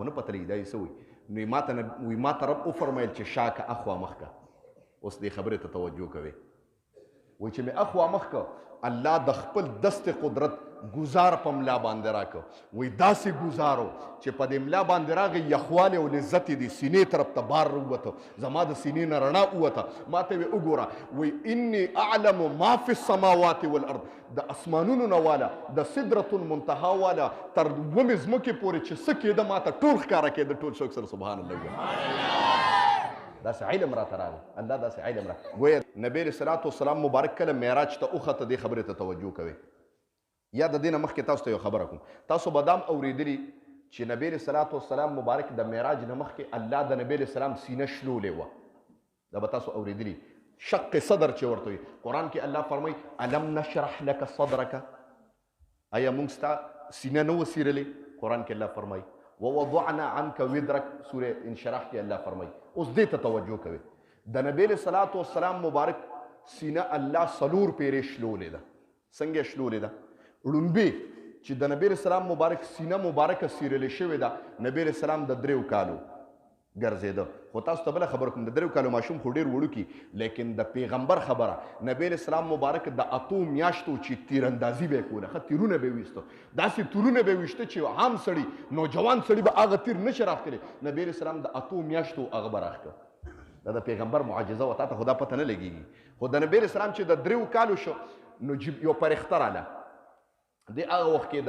خو نه پته لګي دا یې څه وایي نو ما ته رب وفرمیل چې شا که اخوا مخ که اوس دې خبرې ته توجه کوئ وایي چې مې اخوا مخ که الله د خپل دست قدرت ګزار په ملا باندې راکړه وایي داسې ګزارو چې په دې ملا باندې راغی یخوالی او لذت یې د سینې طرف ته بار ووته زما د سینې نه رڼا ووته ما ته ویې وګوره وایي انی اعلم ما فی السماوات والارض د اسمانونو نه والا د سدرة المنتها والا تر ومې ځمکې پورې چې څه کېده ما ته ټول ښکاره کېده ټول څوک سره سبحان الله داسې علم راته راغی الله داسې علم را ګویا نبی علیه صلات وسلام مبارک کله معراج ته وخته دې خبرې ته توجه کوئ یا د دې نه مخکې تاسو ته یو خبره کوم تاسو به دا هم اورېدلي چې نبی علیه صلات وسلام مبارک د معراج نه مخکې الله د نبی علیه السلام سینه شلولې وه دا به تاسو اورېدلي شق صدر چې ورته وي قرآن کې الله فرمایي الم نشرح لك صدرك آیا موږ ستا سینه نه وڅیرلې قرآن کې الله فرمایي ووضعنا عنك وزرك سورة انشراح کې الله فرمایي اوس دې ته توجه کوئ د نبی علیه صلات وسلام مبارک سینه الله څلور پیرې شلولې ده څنګه شلولې ده ړومبې چې د نبی علیه السلام مبارک سینه مبارکه څیرلې شوې ده نبی علیه السلام د 3 کالو ګرځېده خو تاسو ته بله خبره کوم د 3 کالو ماشوم خو ډېر وړوکي لیکن د پیغمبر خبره نبی علیه السلام مبارک د 8 میاشتو چې تیراندازي به یې کوله ښه تیرونه به یې ویسته داسې تورونه به یې ویشته چې عام سړي نوجوان سړي به هغه تیر نشي راښکلی نبی علیه السلام د 8 میاشتو هغه به راښکه دا د پیغمبر معجزه وه تا ته خو دا پته نه لګېږي خو د نبی علیه السلام چې د 3 کالو شو نو یو فرښته راله د هغه وخت کې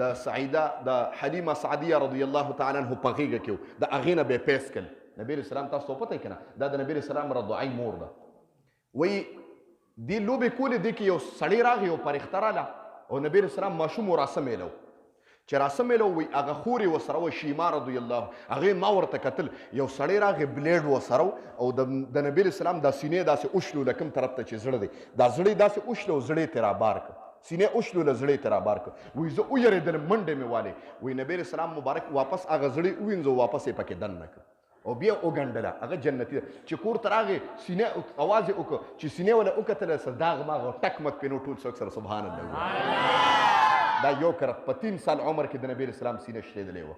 د سعیده د حلیمه سعدیه رضی الله تعالی عنه په غېږه کې و د هغې نه به یې پیس کړل نبی علیه السلام تاسو ته پته یې که نه دا د نبی علیه السلام رضعی مور ده وایي دې لوبې کولې دې کې یو سړی راغی یو فرښته راله او نبی علیه السلام ماشوم وراسه میلو چې راسه میلو وایي هغه خور یې ورسره وه شیما رضی الله هغې ما ورته کتل یو سړی راغی بلیډ ورسره او د نبی علیه السلام دا سینې داسې اوشلو له کوم طرف ته چې زړه دی دا زړه داسې اوشلو او زړه یې ترې رابار کړ سینې اوشلو له زړه یې ترې رابار کړ وایي زه ویرېدلم منډې مې والې وایي نبی علیه السلام مبارک واپس هغه زړه ووینځه واپس یې پکې دننه کړ او بیا وګنډله هغه جنتي ده چې کور ته راغې سینې اواز یې وکړه چې سینې وله وکتله څه داغ ماغ ټک مک پې نو ټول څوک سره سبحان الله دا یو کرت په 3 سال عمر کې د نبی علیه السلام سینه شلېدلې وه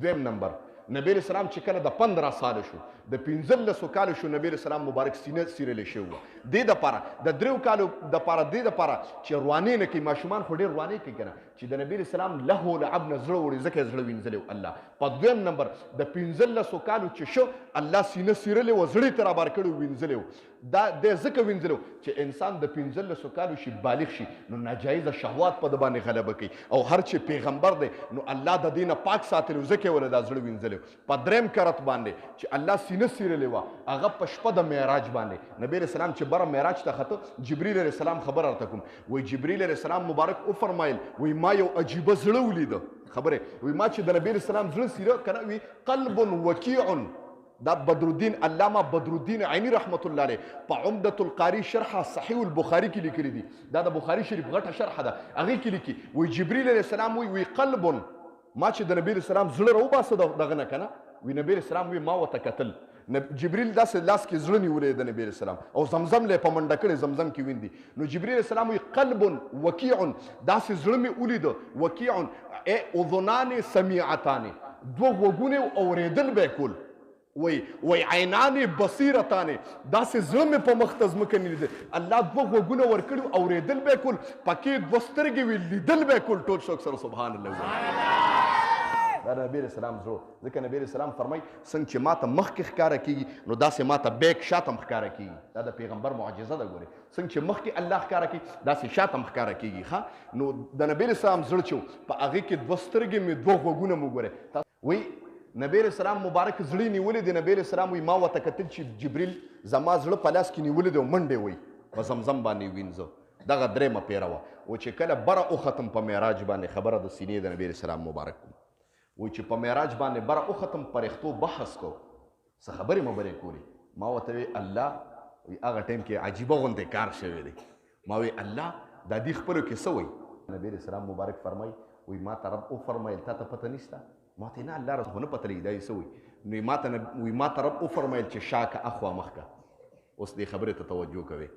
دویم نمبر نبی علیه السلام چې کله د 15 ساله شو د 15 کالو شو نبی علیه السلام مبارک سینه څیرلې شوې وه دې دپاره د 3 کالو دپاره دې دپاره چې روانې نه کوي ماشومان خو ډېر روانې کوي که نه چې د نبی علیه السلام لهو لعب نه زړه وړي ځکه یې زړه وینځلی و الله په دویم نمبر د 15 کالو چې شو الله سینه څیرلې وه زړه یې ته رابار کړی و وینځلی و دا دی ځکه وینځلی و چې انسان د 15 کالو شي بالغ شي نو ناجایزه شهوات په ده باندې غلبه کوي او هر چې پیغمبر دی نو الله د دې نه پاک ساتلی و ځکه یې وله دا زړه وینځلی په دریم کرت باندې چې الله سینه څیرلې وه هغه په شپه د معراج باندې نبی علیه السلام چې بره معراج ته خته جبریل علیه السلام خبر راته کوم وایي جبریل علیه السلام مبارک وفرمایل وایي ما یو عجیبه زړه ولیده خبرې وایي ما چې د نبی علیه السلام زړه څیره که نه وي قلب وکیع دا بدرالدین علامه بدرالدین عینی رحمت الله علیه په عمدة القاری شرح صحیح البخاري کې لیکلي دي دا د بخاري شریف غټه شرح ده هغې کې لیکي وایي جبریل علیه السلام وایي قلب ما چې د نبی علیه السلام زړه راوباسه دغه نه که نه وی نبی علیه السلام وی ما ورته کتل جبریل داسې لاس کې زړه نیولی د نبی علیه السلام او زمزم لی په منډه کړې زمزم کې ویندي نو جبریل علیه السلام وی قلب وکیع داسې زړه مې ولیده وکیع اذنان سمیعتان دوه غوږونه اورېدل به یې کول وی عینان بصیرتان داسې زړه مې په مخ ته ځمکه نه لیده الله دوه غوږونه ورکړي اورېدل به یې کول پکې 2 سترګې وي لیدل به یې کول ټول څوک سره سبحان الله دا نبی علیه السلام زړه ځکه نبی علیه السلام فرمایي څنګه چې ما ته مخکې ښکاره کېږي نو داسې ما ته بیک شاته هم ښکاره کېږي دا د پیغمبر معجزه ده ګورې څنګه چې مخکې الله ښکاره کېږي داسې شاته هم ښکاره کېږي ښه نو د نبی علیه السلام زړه چې و په هغې کې 2 سترګې مې 2 غوږونه مو ګورې وایي نبی علیه السلام مبارک زړه نیولی دی نبی علیه السلام وایي ما ورته کتل چې جبریل زما زړه په لاس کې نیولی دی او منډې وایي په زمزم باندې وینځه دغه دریمه پیره وه و چې کله بره وختم په معراج باندې خبره د سینې د نبی علیه السلام مبارک کوم وایي چې په معراج باندې بره وختم پرښتو بحث کو څه خبرې مبرې کولې ما ورته وی الله وایي هغه ټایم کې عجیبه غوندې کار شوی دی ما وی الله دا دې خبرو کې څه وایي نبی علیه السلام مبارک فرمایي وایي ما ته رب وفرمیل تا ته پته نشته ما ته نه الله خو نه پته لګي دا یې څه وایي نو ما ته رب وفرمیل چې شا که اخوا مخ که اوس دې خبرې ته توجه کوئ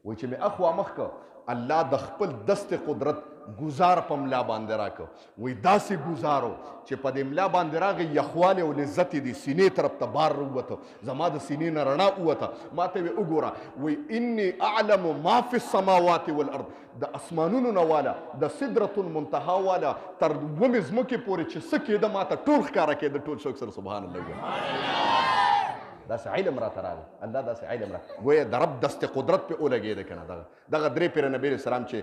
وایي چې مې اخوا مخ که الله د خپل دست قدرت ګزار په ملا باندې راکړ وایي داسې ګزار و چې په دې ملا باندې راغی یخوالی او لذت یې د سینې طرف ته بار ووته زما د سینې نه رڼا ووته ما ته ویې وګوره وایي انی اعلم ما فی السماوات والارض د اسمانونو نه والا د سدرة المنتهی والا تر ومې ځمکې پورې چې څه کېده ما ته ټول ښکاره کېده ټول څوک سره سبحان الله وایي داسې علم راته راغی الله داسې علم را ګویا د رب دست قدرت پې ولګېده که نه دغه درې پیره نبي علیه السلام چې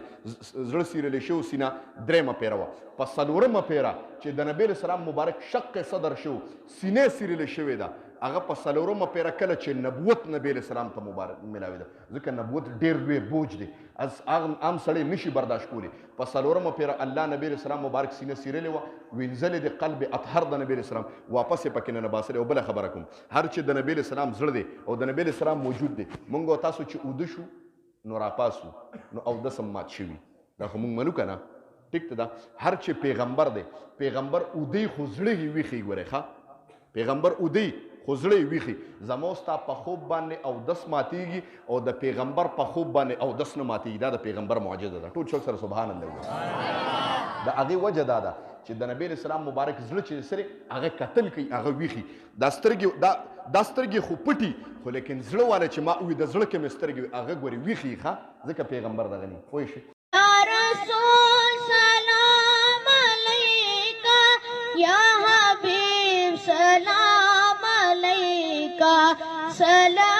زړه سیرلی شو سینه درېیمه پیره وه په څلورمه پیره چې د نبي علیه السلام مبارک شق صدر شو سینې سیرلی شوې ده هغه په څلورمه پیره کله چې نبوت نبي علیه السلام ته مبارک ملاوي ده ځکه نبوت ډېر لوی بوج دی عام سړی نشي برداشت کولی په څلورمه پیره الله نبي علیه السلام مبارک سینه سیرلې وه وینځلې د قلب اطهر د نبي علیه السلام واپس یې پکې نه باسلې او بله خبره کوم هر چې د نبي علیه السلام زړه دی او د نبي علیه السلام موجود دی مونږ او تاسو چې اوده شو نو راپاسو نو اودس هم مات شوي دا خو مونږ منو که نه ټیک ته ده هر چې پیغمبر دی پیغمبر اوده خو زړه یې ویښي ګورئ ښه پیغمبر اوده خو زړه یې ویښي زما ستا په خوب باندې اودس ماتېږي او د پیغمبر په خوب باندې اودس نه ماتېږي دا د پیغمبر معجزه ده ټول څوک سره سبحان الله وایي د هغې وجه دا ده چې د نبي علیه السلام مبارک زړه چې سره هغه کتل کوي هغه ویښي دا سترګې خو پټي خو لیکن زړه والا چې ما وي د زړه کې مې سترګې هغه ګورې ویښي ښه ځکه پیغمبر دغه ني پوه شئ رسول سلام علیکا یا حبیب سلام علیکا سلام